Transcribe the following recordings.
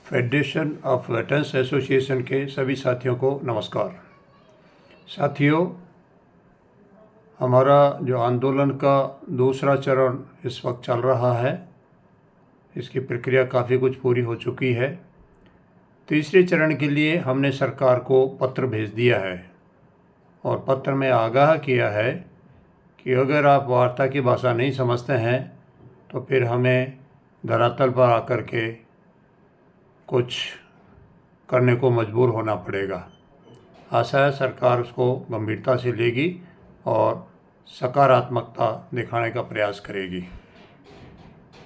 Federation of veterans association के सभी साथियों को नमस्कार। साथियों, हमारा जो आंदोलन का दूसरा चरण इस वक्त चल रहा है, इसकी प्रक्रिया काफ़ी कुछ पूरी हो चुकी है। तीसरे चरण के लिए हमने सरकार को पत्र भेज दिया है और पत्र में आगाह किया है कि अगर आप वार्ता की भाषा नहीं समझते हैं तो फिर हमें धरातल पर आकर के कुछ करने को मजबूर होना पड़ेगा। आशा है सरकार उसको गंभीरता से लेगी और सकारात्मकता दिखाने का प्रयास करेगी।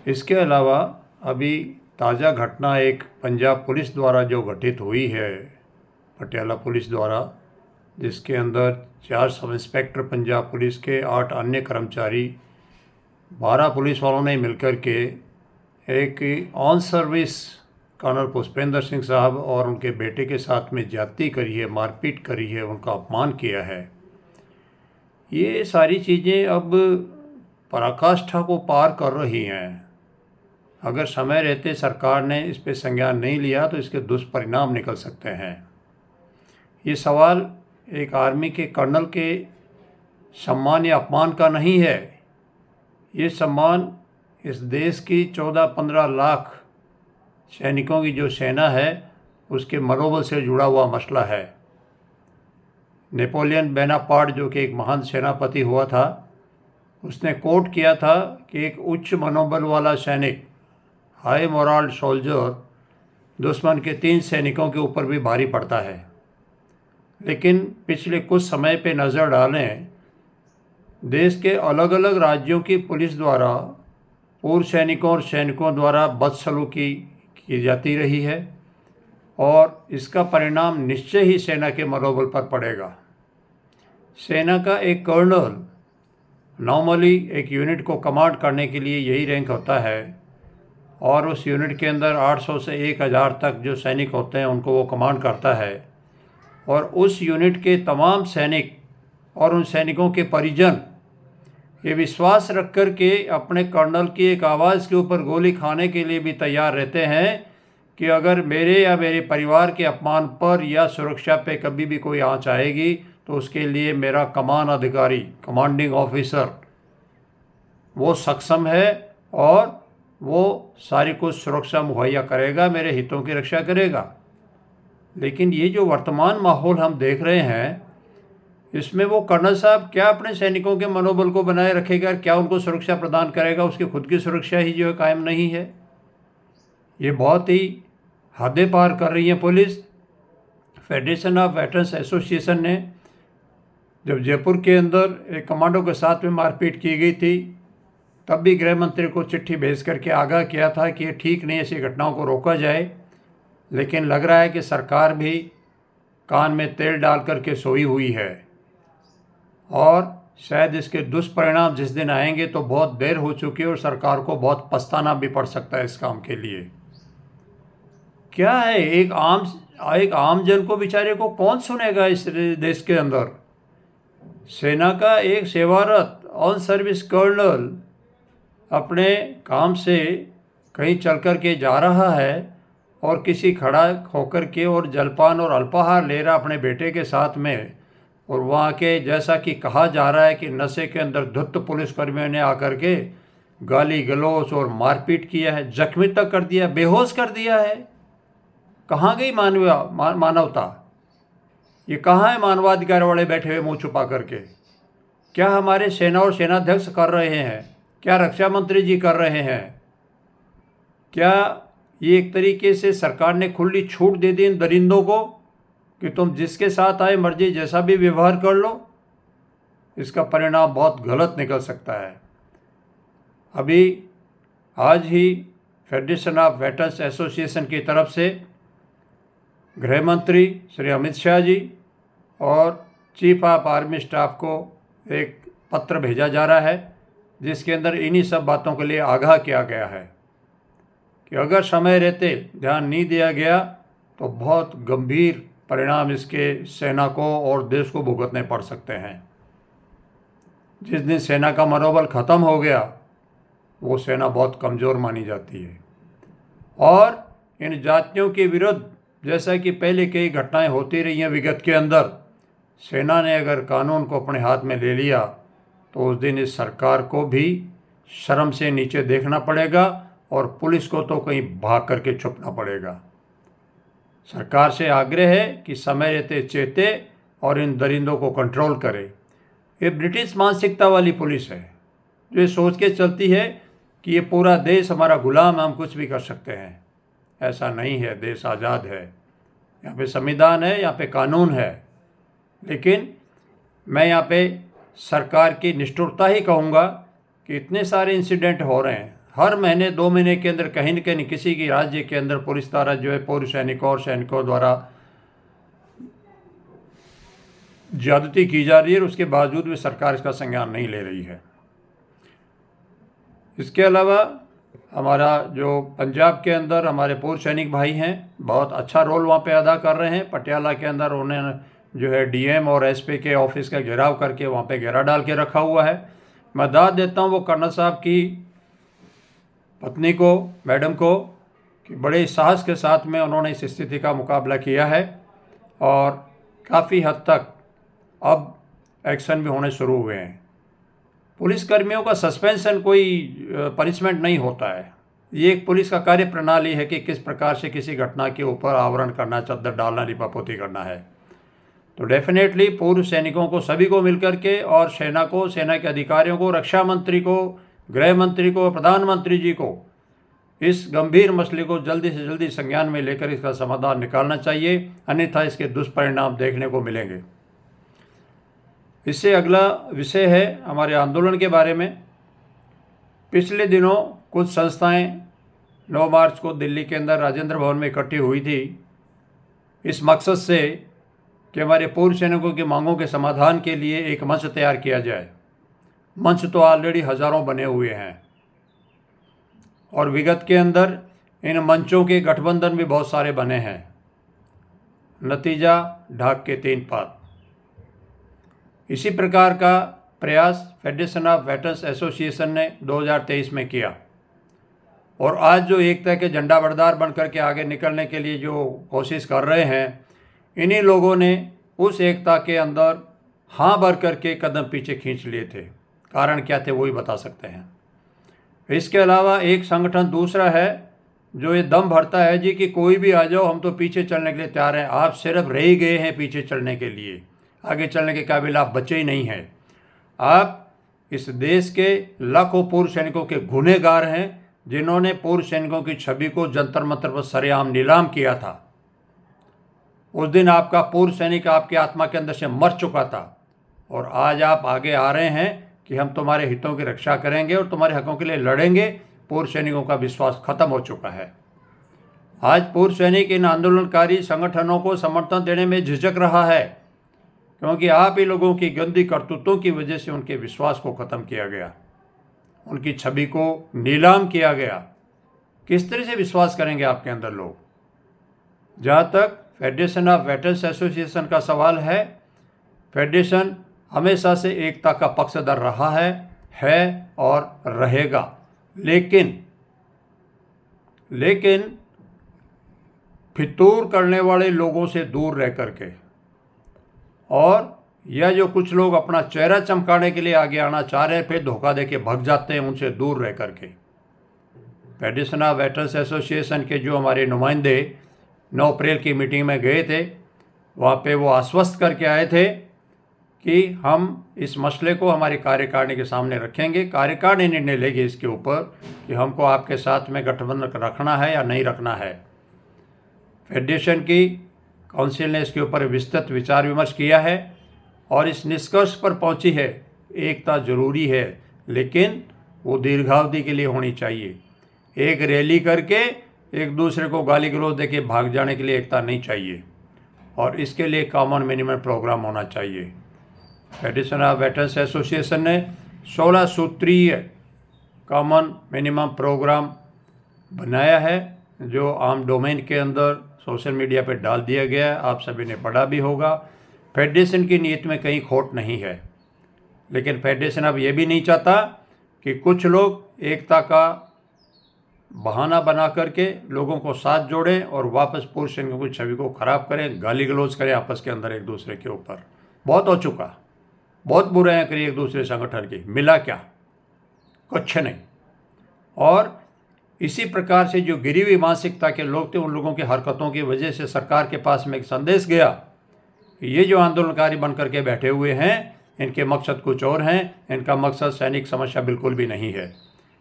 इसके अलावा अभी ताज़ा घटना एक पंजाब पुलिस द्वारा जो घटित हुई है, पटियाला पुलिस द्वारा, जिसके अंदर 4 सब इंस्पेक्टर पंजाब पुलिस के 8 अन्य कर्मचारी 12 पुलिस वालों ने मिलकर के एक on service colonel Pushpendra Singh साहब और उनके बेटे के साथ में ज्यादती करी है, मारपीट करी है, उनका अपमान किया है। ये सारी चीज़ें अब पराकाष्ठा को पार कर रही हैं। अगर समय रहते सरकार ने इस पे संज्ञान नहीं लिया तो इसके दुष्परिणाम निकल सकते हैं। ये सवाल एक आर्मी के कर्नल के सम्मान या अपमान का नहीं है। ये सम्मान इस देश की 14-15 लाख सैनिकों की जो सेना है उसके मनोबल से जुड़ा हुआ मसला है। नेपोलियन बोनापार्ट, जो कि एक महान सेनापति हुआ था, उसने कोट किया था कि एक उच्च मनोबल वाला सैनिक, हाई मोरल सोल्जर, दुश्मन के 3 सैनिकों के ऊपर भी भारी पड़ता है। लेकिन पिछले कुछ समय पे नज़र डालें, देश के अलग अलग राज्यों की पुलिस द्वारा पूर्व सैनिकों और सैनिकों द्वारा बदसलूकी की जाती रही है और इसका परिणाम निश्चय ही सेना के मनोबल पर पड़ेगा। सेना का एक कर्नल नॉर्मली एक यूनिट को कमांड करने के लिए यही रैंक होता है और उस यूनिट के अंदर 800 से 1000 तक जो सैनिक होते हैं उनको वो कमांड करता है और उस यूनिट के तमाम सैनिक और उन सैनिकों के परिजन ये विश्वास रख कर के अपने कर्नल की एक आवाज़ के ऊपर गोली खाने के लिए भी तैयार रहते हैं कि अगर मेरे या मेरे परिवार के अपमान पर या सुरक्षा पे कभी भी कोई आंच आएगी तो उसके लिए मेरा कमान अधिकारी, कमांडिंग ऑफिसर, वो सक्षम है और वो सारी कुछ सुरक्षा मुहैया करेगा, मेरे हितों की रक्षा करेगा। लेकिन ये जो वर्तमान माहौल हम देख रहे हैं, इसमें वो कर्नल साहब क्या अपने सैनिकों के मनोबल को बनाए रखेगा, क्या उनको सुरक्षा प्रदान करेगा? उसकी खुद की सुरक्षा ही जो है कायम नहीं है। ये बहुत ही हदें पार कर रही है police. Federation of veterans association ने जब जयपुर के अंदर एक कमांडो के साथ में मारपीट की गई थी, तब भी गृह मंत्री को चिट्ठी भेज करके आगाह किया था कि ये ठीक नहीं, ऐसी घटनाओं को रोका जाए। लेकिन लग रहा है कि सरकार भी कान में तेल डाल करके सोई हुई है और शायद इसके दुष्परिणाम जिस दिन आएंगे तो बहुत देर हो चुकी है और सरकार को बहुत पछताना भी पड़ सकता है इस काम के लिए। क्या है, एक आम जन को, बेचारे को कौन सुनेगा इस देश के अंदर? सेना का एक सेवारत ऑन सर्विस कर्नल अपने काम से कहीं चल कर के जा रहा है और किसी खड़ा होकर के और जलपान और अल्पाहार ले रहा अपने बेटे के साथ में, और वहाँ के जैसा कि कहा जा रहा है कि नशे के अंदर धुत पुलिसकर्मियों ने आकर के गाली गलौज और मारपीट किया है, जख्मी तक कर दिया, बेहोश कर दिया है। कहाँ गई मानवता? ये कहाँ है मानवाधिकार वाले बैठे हुए मुंह छुपा करके? क्या हमारे सेना और सेनाध्यक्ष कर रहे हैं? क्या रक्षा मंत्री जी कर रहे हैं? क्या ये एक तरीके से सरकार ने खुली छूट दे दी इन दरिंदों को कि तुम जिसके साथ आए मर्जी जैसा भी व्यवहार कर लो? इसका परिणाम बहुत गलत निकल सकता है। अभी आज ही फेडरेशन ऑफ वेटरन्स एसोसिएशन की तरफ से गृह मंत्री श्री अमित शाह जी और चीफ ऑफ आर्मी स्टाफ को एक पत्र भेजा जा रहा है, जिसके अंदर इन्हीं सब बातों के लिए आगाह किया गया है कि अगर समय रहते ध्यान नहीं दिया गया तो बहुत गंभीर परिणाम इसके सेना को और देश को भुगतने पड़ सकते हैं। जिस दिन सेना का मनोबल ख़त्म हो गया, वो सेना बहुत कमज़ोर मानी जाती है और इन जातियों के विरुद्ध, जैसा कि पहले कई घटनाएं होती रही हैं विगत के अंदर, सेना ने अगर कानून को अपने हाथ में ले लिया तो उस दिन इस सरकार को भी शर्म से नीचे देखना पड़ेगा और पुलिस को तो कहीं भाग करके छुपना पड़ेगा। सरकार से आग्रह है कि समय रहते चेते और इन दरिंदों को कंट्रोल करे। ये ब्रिटिश मानसिकता वाली पुलिस है जो ये सोच के चलती है कि ये पूरा देश हमारा गुलाम है, हम कुछ भी कर सकते हैं। ऐसा नहीं है, देश आज़ाद है, यहाँ पे संविधान है, यहाँ पे कानून है। लेकिन मैं यहाँ पे सरकार की निष्ठुरता ही कहूँगा कि इतने सारे इंसिडेंट हो रहे हैं, हर महीने 2 महीने के अंदर कहीं न कहीं किसी की राज्य के अंदर पुलिस द्वारा जो है पूर्व सैनिकों और सैनिकों द्वारा ज्यादती की जा रही है और उसके बावजूद भी सरकार इसका संज्ञान नहीं ले रही है। इसके अलावा हमारा जो पंजाब के अंदर हमारे पूर्व सैनिक भाई हैं, बहुत अच्छा रोल वहाँ पे अदा कर रहे हैं। पटियाला के अंदर उन्होंने जो है डीएम और एसपी के ऑफिस का घेराव करके वहाँ पे घेरा डाल के रखा हुआ है। मैं दाद देता हूँ वो कर्नल साहब की पत्नी को, मैडम को, कि बड़े साहस के साथ में उन्होंने इस स्थिति का मुकाबला किया है और काफ़ी हद तक अब एक्शन भी होने शुरू हुए हैं। पुलिसकर्मियों का सस्पेंशन कोई पनिशमेंट नहीं होता है, ये एक पुलिस का कार्य प्रणाली है कि किस प्रकार से किसी घटना के ऊपर आवरण करना, चद्दर डालना, लिपापोती करना है। तो डेफिनेटली पूर्व सैनिकों को सभी को मिलकर के और सेना को, सेना के अधिकारियों को, रक्षा मंत्री को, गृह मंत्री को, प्रधानमंत्री जी को इस गंभीर मसले को जल्दी से जल्दी संज्ञान में लेकर इसका समाधान निकालना चाहिए, अन्यथा इसके दुष्परिणाम देखने को मिलेंगे। इससे अगला विषय है हमारे आंदोलन के बारे में। पिछले दिनों कुछ संस्थाएं 9 मार्च को दिल्ली के अंदर राजेंद्र भवन में इकट्ठी हुई थी इस मकसद से कि हमारे पूर्व सैनिकों की मांगों के समाधान के लिए एक मंच तैयार किया जाए। मंच तो ऑलरेडी हज़ारों बने हुए हैं और विगत के अंदर इन मंचों के गठबंधन भी बहुत सारे बने हैं। नतीजा ढाक के 3 पात। इसी प्रकार का प्रयास फेडरेशन ऑफ वेटरन्स एसोसिएशन ने 2023 में किया और आज जो एकता के झंडा बरदार बनकर के आगे निकलने के लिए जो कोशिश कर रहे हैं, इन्हीं लोगों ने उस एकता के अंदर हाँ भर करके कदम पीछे खींच लिए थे। कारण क्या थे वो ही बता सकते हैं। इसके अलावा एक संगठन दूसरा है जो ये दम भरता है जी कि कोई भी आ जाओ, हम तो पीछे चलने के लिए तैयार हैं। आप सिर्फ रह ही गए हैं पीछे चलने के लिए, आगे चलने के काबिल आप बचे ही नहीं हैं। आप इस देश के लाखों पूर्व सैनिकों के गुनहगार हैं जिन्होंने पूर्व सैनिकों की छवि को जंतर मंतर पर सरेआम नीलाम किया था। उस दिन आपका पूर्व सैनिक आपकी आत्मा के अंदर से मर चुका था और आज आप आगे आ रहे हैं कि हम तुम्हारे हितों की रक्षा करेंगे और तुम्हारे हकों के लिए लड़ेंगे। पूर्व सैनिकों का विश्वास खत्म हो चुका है। आज पूर्व सैनिक इन आंदोलनकारी संगठनों को समर्थन देने में झिझक रहा है क्योंकि आप ही लोगों की गंदी करतूतों की वजह से उनके विश्वास को ख़त्म किया गया, उनकी छवि को नीलाम किया गया। किस तरह से विश्वास करेंगे आपके अंदर लोग? जहाँ तक फेडरेशन ऑफ वेटरन्स एसोसिएशन का सवाल है, फेडरेशन हमेशा से एकता का पक्षधर रहा है और रहेगा। लेकिन फितूर करने वाले लोगों से दूर रह करके और यह जो कुछ लोग अपना चेहरा चमकाने के लिए आगे आना चाह रहे हैं फिर धोखा दे के भग जाते हैं, उनसे दूर रह करके। फेडरेशन ऑफ वेटरन्स एसोसिएशन के जो हमारे नुमाइंदे 9 अप्रैल की मीटिंग में गए थे, वहाँ पे वो आश्वस्त करके आए थे कि हम इस मसले को हमारी कार्यकारिणी के सामने रखेंगे। कार्यकारिणी निर्णय लेगी इसके ऊपर कि हमको आपके साथ में गठबंधन रखना है या नहीं रखना है। फेडरेशन की काउंसिल ने इसके ऊपर विस्तृत विचार विमर्श किया है और इस निष्कर्ष पर पहुंची है एकता जरूरी है, लेकिन वो दीर्घावधि के लिए होनी चाहिए। एक रैली करके एक दूसरे को गाली गलौज दे के भाग जाने के लिए एकता नहीं चाहिए और इसके लिए कॉमन मिनिमम प्रोग्राम होना चाहिए। फेडरेशन ऑफ वेटरन्स एसोसिएशन ने 16 सूत्रीय कॉमन मिनिमम प्रोग्राम बनाया है जो आम डोमेन के अंदर सोशल मीडिया पर डाल दिया गया है, आप सभी ने पढ़ा भी होगा। फेडरेशन की नीयत में कहीं खोट नहीं है, लेकिन फेडरेशन अब ये भी नहीं चाहता कि कुछ लोग एकता का बहाना बना करके लोगों को साथ जोड़ें और वापस पूर्व सैनिकों की छवि को खराब करें, गाली गलौज करें आपस के अंदर एक दूसरे के ऊपर। बहुत हो चुका, बहुत बुराइयाँ करी एक दूसरे संगठन की, मिला क्या? कुछ नहीं। और इसी प्रकार से जो गिरी हुई मानसिकता के लोग थे, उन लोगों की हरकतों की वजह से सरकार के पास में एक संदेश गया कि ये जो आंदोलनकारी बन करके बैठे हुए हैं, इनके मकसद कुछ और हैं, इनका मकसद सैनिक समस्या बिल्कुल भी नहीं है।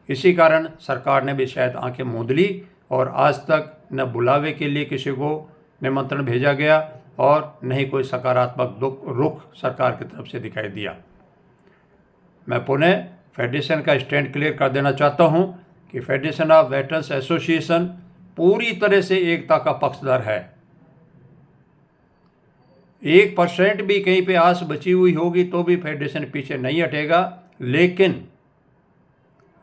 इसी कारण सरकार ने भी शायद आंखें मूंद ली और आज तक न बुलावे के लिए किसी को निमंत्रण भेजा गया और न ही कोई सकारात्मक रुख सरकार की तरफ से दिखाई दिया। मैं पुनः फेडरेशन का स्टैंड क्लियर कर देना चाहता हूं कि फेडरेशन ऑफ वेटरन्स एसोसिएशन पूरी तरह से एकता का पक्षधर है। 1% भी कहीं पे आस बची हुई होगी तो भी फेडरेशन पीछे नहीं हटेगा,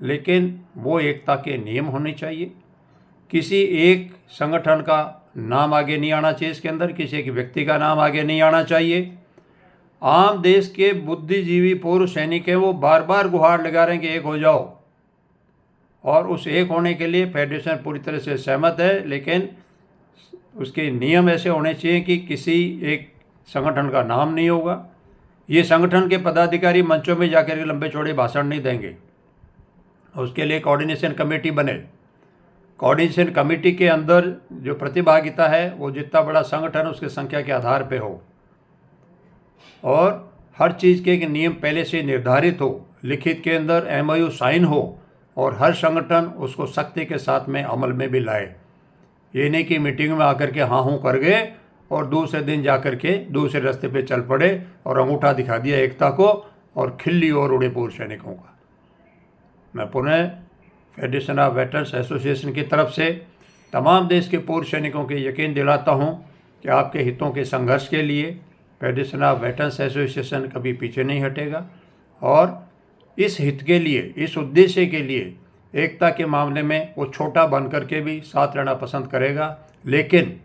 लेकिन वो एकता के नियम होने चाहिए। किसी एक संगठन का नाम आगे नहीं आना चाहिए इसके अंदर, किसी एक व्यक्ति का नाम आगे नहीं आना चाहिए। आम देश के बुद्धिजीवी पूर्व सैनिक हैं, वो बार बार गुहार लगा रहे हैं कि एक हो जाओ, और उस एक होने के लिए फेडरेशन पूरी तरह से सहमत है, लेकिन उसके नियम ऐसे होने चाहिए कि किसी एक संगठन का नाम नहीं होगा। ये संगठन के पदाधिकारी मंचों में जाकर के लंबे चौड़े भाषण नहीं देंगे, उसके लिए कोऑर्डिनेशन कमेटी बने। कोऑर्डिनेशन कमेटी के अंदर जो प्रतिभागिता है वो जितना बड़ा संगठन उसकी संख्या के आधार पे हो, और हर चीज़ के एक नियम पहले से निर्धारित हो, लिखित के अंदर MOU साइन हो, और हर संगठन उसको सख्ती के साथ में अमल में भी लाए। ये नहीं कि मीटिंग में आकर के हाँ हूँ कर गए और दूसरे दिन जाकर के दूसरे रास्ते पे चल पड़े और अंगूठा दिखा दिया एकता को और खिल्ली और उड़े पूर्व सैनिकों का। मैं पुनः फेडरेशन ऑफ वेटरन्स एसोसिएशन की तरफ से तमाम देश के पूर्व सैनिकों के यकीन दिलाता हूँ कि आपके हितों के संघर्ष के लिए फेडरेशन ऑफ वेटरन्स एसोसिएशन कभी पीछे नहीं हटेगा, और इस हित के लिए, इस उद्देश्य के लिए एकता के मामले में वो छोटा बन करके भी साथ रहना पसंद करेगा। लेकिन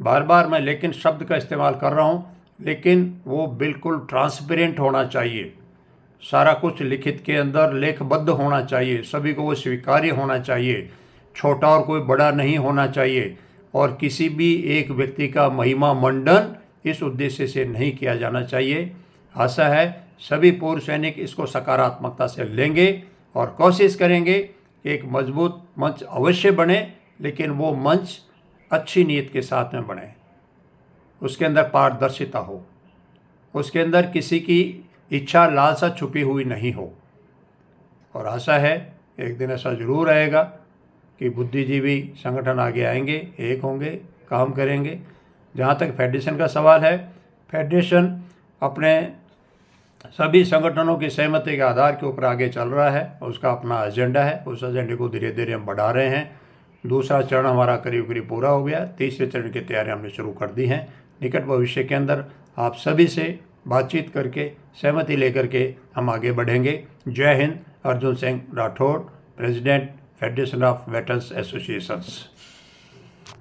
बार बार मैं लेकिन शब्द का इस्तेमाल कर रहा हूँ, लेकिन वो बिल्कुल ट्रांसपेरेंट होना चाहिए, सारा कुछ लिखित के अंदर लेखबद्ध होना चाहिए, सभी को वो स्वीकार्य होना चाहिए, छोटा और कोई बड़ा नहीं होना चाहिए, और किसी भी एक व्यक्ति का महिमा मंडन इस उद्देश्य से नहीं किया जाना चाहिए। आशा है सभी पूर्व सैनिक इसको सकारात्मकता से लेंगे और कोशिश करेंगे कि एक मजबूत मंच अवश्य बने, लेकिन वो मंच अच्छी नीयत के साथ में बने, उसके अंदर पारदर्शिता हो, उसके अंदर किसी की इच्छा लालसा छुपी हुई नहीं हो। और आशा है एक दिन ऐसा ज़रूर आएगा कि बुद्धिजीवी संगठन आगे आएंगे, एक होंगे, काम करेंगे। जहाँ तक फेडरेशन का सवाल है, फेडरेशन अपने सभी संगठनों की सहमति के आधार के ऊपर आगे चल रहा है, उसका अपना एजेंडा है, उस एजेंडे को धीरे धीरे हम बढ़ा रहे हैं। दूसरा चरण हमारा करीब करीब पूरा हो गया, तीसरे चरण की तैयारी हमने शुरू कर दी है। निकट भविष्य के अंदर आप सभी से बातचीत करके सहमति लेकर के हम आगे बढ़ेंगे। जय Hind. Arjun Singh Rathore, president federation of veterans associations.